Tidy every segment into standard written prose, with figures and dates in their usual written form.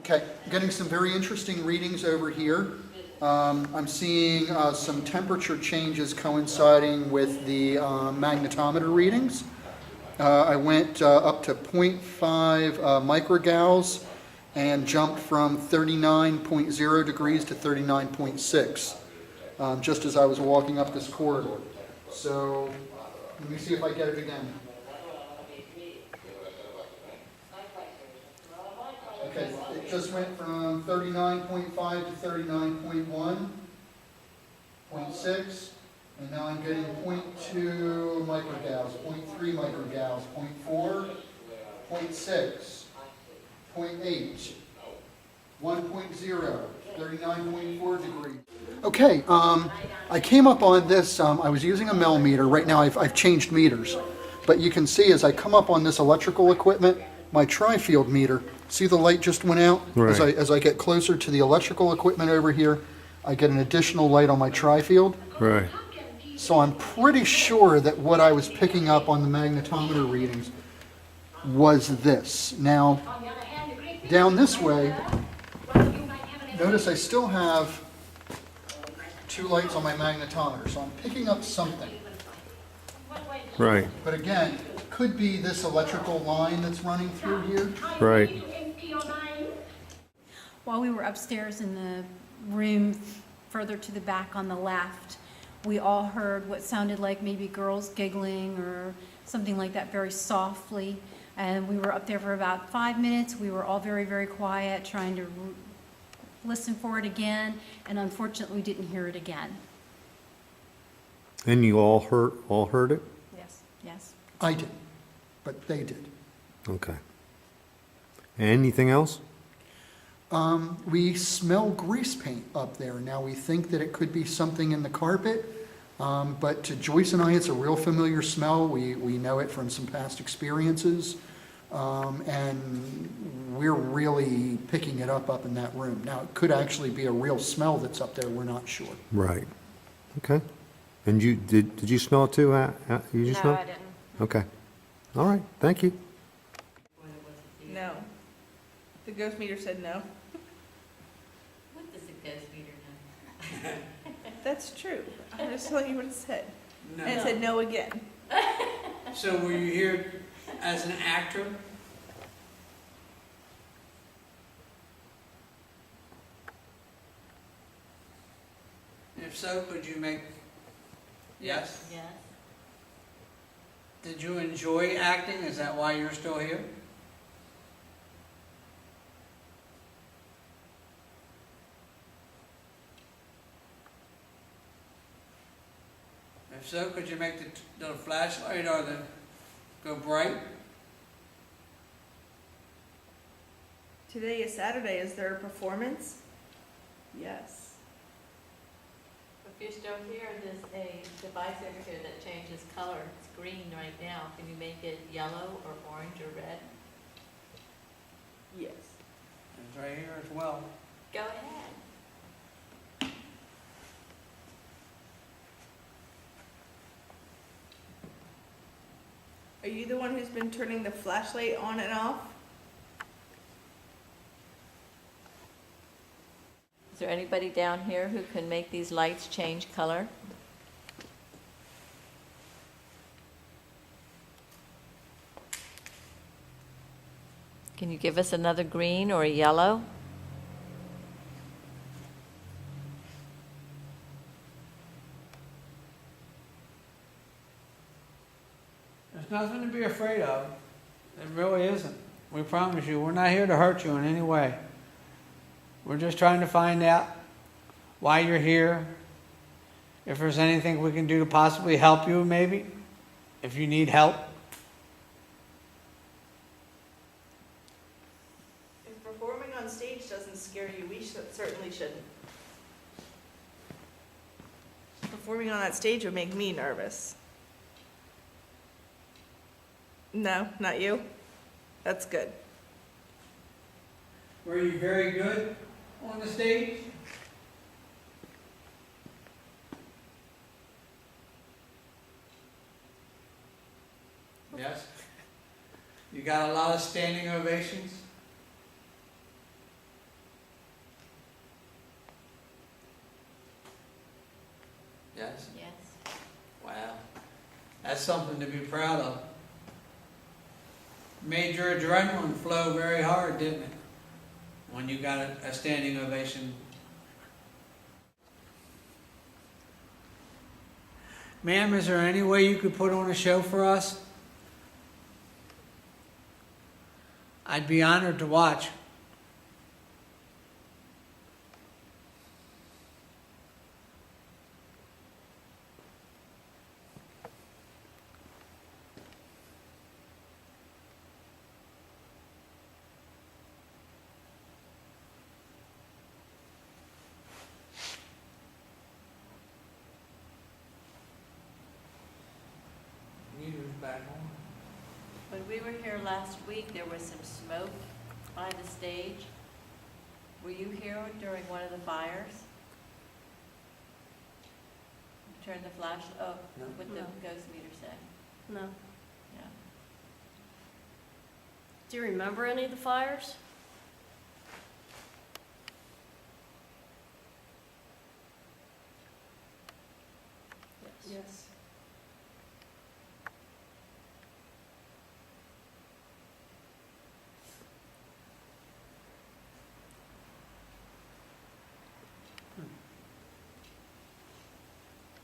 Okay, getting some very interesting readings over here. I'm seeing some temperature changes coinciding with the magnetometer readings. I went up to 0.5 microgauss and jumped from 39.0 degrees to 39.6, just as I was walking up this corridor. So let me see if I get it again. Okay, it just went from 39.5 to 39.1, 0.6, and now I'm getting 0.2 microgauss, 0.3 microgauss, 0.4, 0.6, 0.8, 1.0, 39.4 degrees. Okay, I came up on this, I was using a millimeter. Right now I've changed meters. But you can see as I come up on this electrical equipment, my tri-field meter, see the light just went out? Right. As I get closer to the electrical equipment over here, I get an additional light on my tri-field. Right. So I'm pretty sure that what I was picking up on the magnetometer readings was this. Now, down this way, notice I still have two lights on my magnetometer, so I'm picking up something. Right. But again, could be this electrical line that's running through here. Right. While we were upstairs in the room further to the back on the left, we all heard what sounded like maybe girls giggling or something like that very softly. And we were up there for about 5 minutes. We were all very, very quiet, trying to listen for it again. And unfortunately, we didn't hear it again. And you all heard it? Yes, yes. I didn't, but they did. Okay. Anything else? We smell grease paint up there. Now, we think that it could be something in the carpet, but to Joyce and I, it's a real familiar smell. We know it from some past experiences, and we're really picking it up in that room. Now, it could actually be a real smell that's up there. We're not sure. Right. Okay. And you did you smell it too? You just smell? No, I didn't. Okay. All right. Thank you. No. The ghost meter said no. What does a ghost meter know? That's true. I'm just telling you what it said. No. And it said no again. So were you here as an actor? If so, could you make, yes? Yes. Did you enjoy acting? Is that why you're still here? If so, could you make the flashlight or the go bright? Today is Saturday. Is there a performance? Yes. If you're still here, there's a device over here that changes color. It's green right now. Can you make it yellow or orange or red? Yes. It's right here as well. Go ahead. Are you the one who's been turning the flashlight on and off? Is there anybody down here who can make these lights change color? Can you give us another green or a yellow? There's nothing to be afraid of. It really isn't. We promise you, we're not here to hurt you in any way. We're just trying to find out why you're here, if there's anything we can do to possibly help you, maybe, if you need help. If performing on stage doesn't scare you, we certainly shouldn't. Performing on that stage would make me nervous. No, not you? That's good. Were you very good on the stage? Yes? You got a lot of standing ovations? That's something to be proud of. Made your adrenaline flow very hard, didn't it? When you got a standing ovation. Ma'am, is there any way you could put on a show for us? I'd be honored to watch. Meter's back on. When we were here last week, there was some smoke by the stage. Were you here during one of the fires? Turn the flash, oh, No. what the No. ghost meter say? No. Yeah. Do you remember any of the fires? Yes.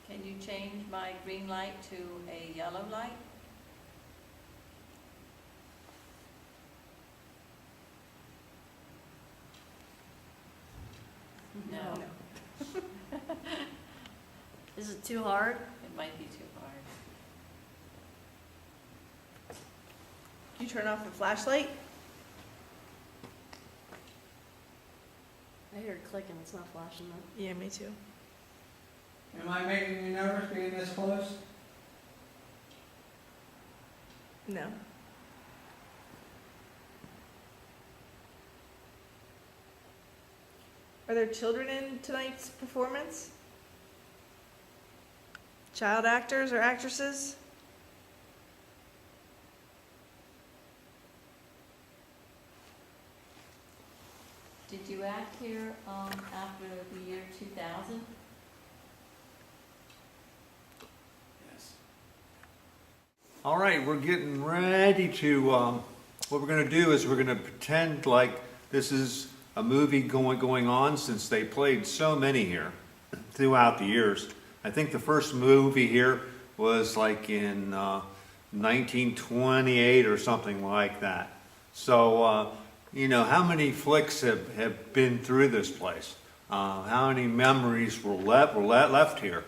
Can you change my green light to a yellow light? No, Is it too hard? it might be too hard. Can you turn off the flashlight? I hear it clicking, it's not flashing though. Yeah, me too. Am I making you nervous being this close? No. Are there children in tonight's performance? Child actors or actresses? Did you act here after the year 2000? Yes. All right, we're getting ready to, what we're going to do is we're going to pretend like this is a movie going on, since they played so many here throughout the years. I think the first movie here was like in 1928 or something like that. So, you know, how many flicks have been through this place? How many memories were left here?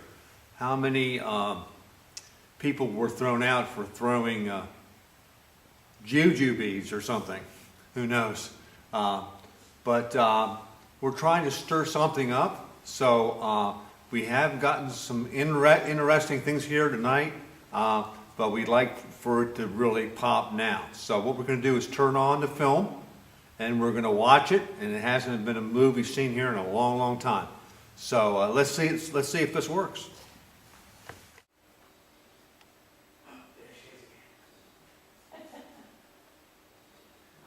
How many people were thrown out for throwing juju beads or something? Who knows? But we're trying to stir something up. So we have gotten some interesting things here tonight, but we'd like for it to really pop now. So what we're going to do is turn on the film, and we're going to watch it, and it hasn't been a movie seen here in a long, long time. So let's see if this works.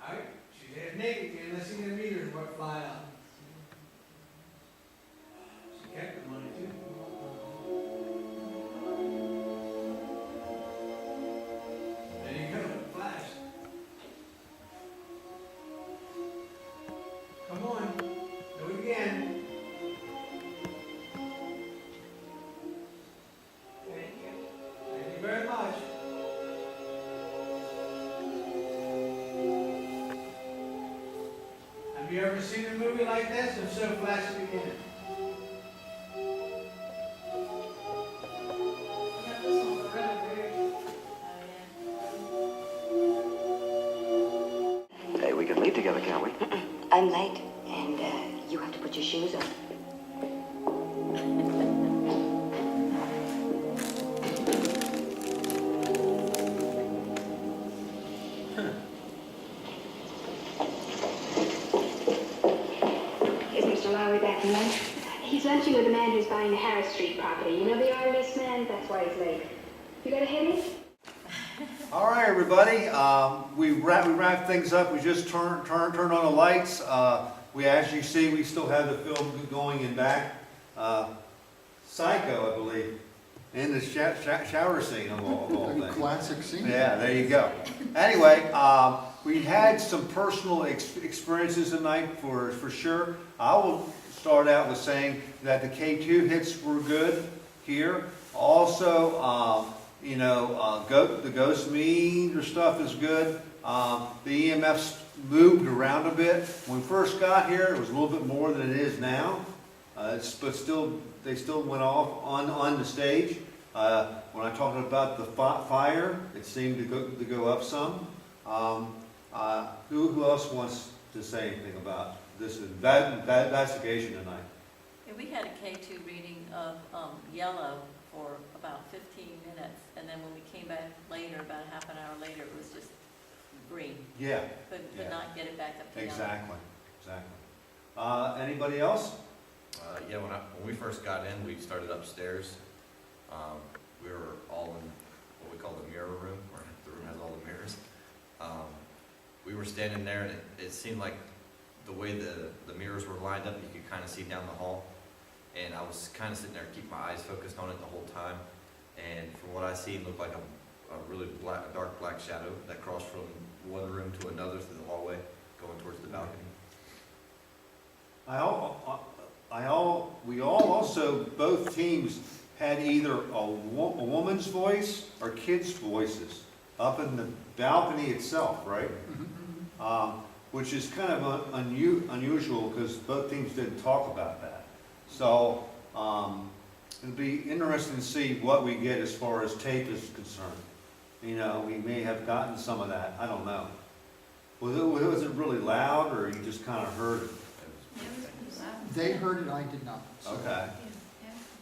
All right, she's half naked again. Let's see the meters what fly out. She kept the money too. There you go, flash. Come on, do it again. Thank you. Thank you very much. Have you ever seen a movie like this? If so, flash it again. I got this one for Red Oh, yeah. Hey, we can leave together, can't we? I'm late, and you have to put your shoes on. Is Mr. Lowry back from lunch? He's lunching with the man who's buying the Harris Street property. You know the RMS man? That's why he's late. You got a headache? All right, everybody. We wrap things up. We just turned on the lights. As you see, we still have the film going in back. Psycho, I believe. in the shower scene of all A things. classic scene. Yeah, there you go. Anyway, we had some personal experiences tonight for sure. I will start out with saying that the K2 hits were good here. Also, the Ghost Meter stuff is good. The EMFs moved around a bit. When we first got here, it was a little bit more than it is now. But still, they still went off on the stage. When I talked about the fire, it seemed to go up some. Who else wants to say anything about this investigation tonight? Yeah, we had a K2 reading of yellow for about 15 minutes, and then when we came back later, about a half an hour later, it was just green. Yeah. Could Yeah. not get it back up to yellow. Exactly. Anybody else? Yeah, when we first got in, we started upstairs. We were all in what we call the mirror room, where the room has all the mirrors. We were standing there, and it seemed like the way the mirrors were lined up, you could kind of see down the hall. And I was kind of sitting there, keeping my eyes focused on it the whole time. And from what I seen, it looked like a really dark black shadow that crossed from one room to another through the hallway, going towards the balcony. We all also, both teams had either a woman's voice or kids' voices up in the balcony itself, right? Which is kind of unusual because both teams didn't talk about that. So it'll be interesting to see what we get as far as tape is concerned. We may have gotten some of that. I don't know. Was it really loud, or you just kind of heard it? They heard it, I did not. So. Okay.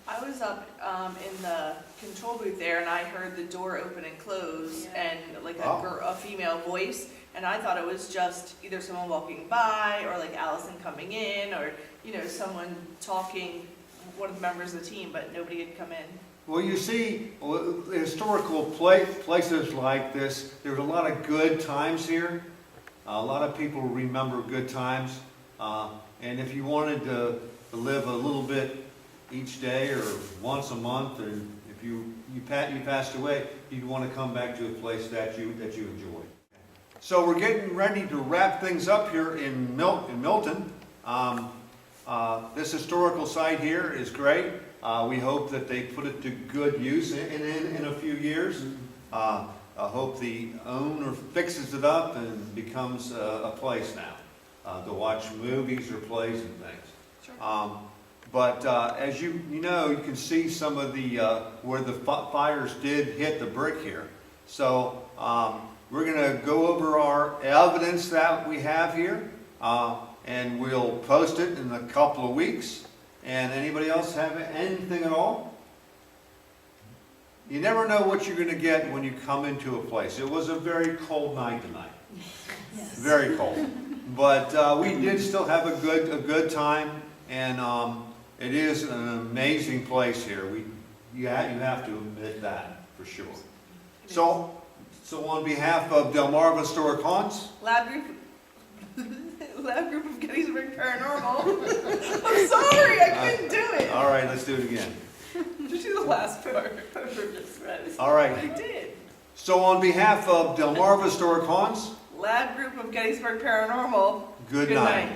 I was up in the control booth there, and I heard the door open and close, and like a female voice, and I thought it was just either someone walking by, or like Allison coming in, or someone talking, one of the members of the team, but nobody had come in. Well, you see, historical places like this, there's a lot of good times here. A lot of people remember good times. And if you wanted to live a little bit each day or once a month, and if you passed away, you'd want to come back to a place that you enjoy. So we're getting ready to wrap things up here in Milton. This historical site here is great. We hope that they put it to good use in a few years. I hope the owner fixes it up and becomes a place now to watch movies or plays and things. Sure. But as you can see some of the where the fires did hit the brick here. So we're going to go over our evidence that we have here, and we'll post it in a couple of weeks. And anybody else have anything at all? You never know what you're going to get when you come into a place. It was a very cold night tonight. Yes. Very cold. But we did still have a good time, and it is an amazing place here. You have to admit that for sure. So on behalf of Delmarva Historic Haunts, Lab group of Gettysburg Paranormal. I'm sorry, I couldn't do it. all right, let's do it again. Just do the last part. All right. I did. So on behalf of Delmarva Historic Haunts, Lab group of Gettysburg Paranormal. good night.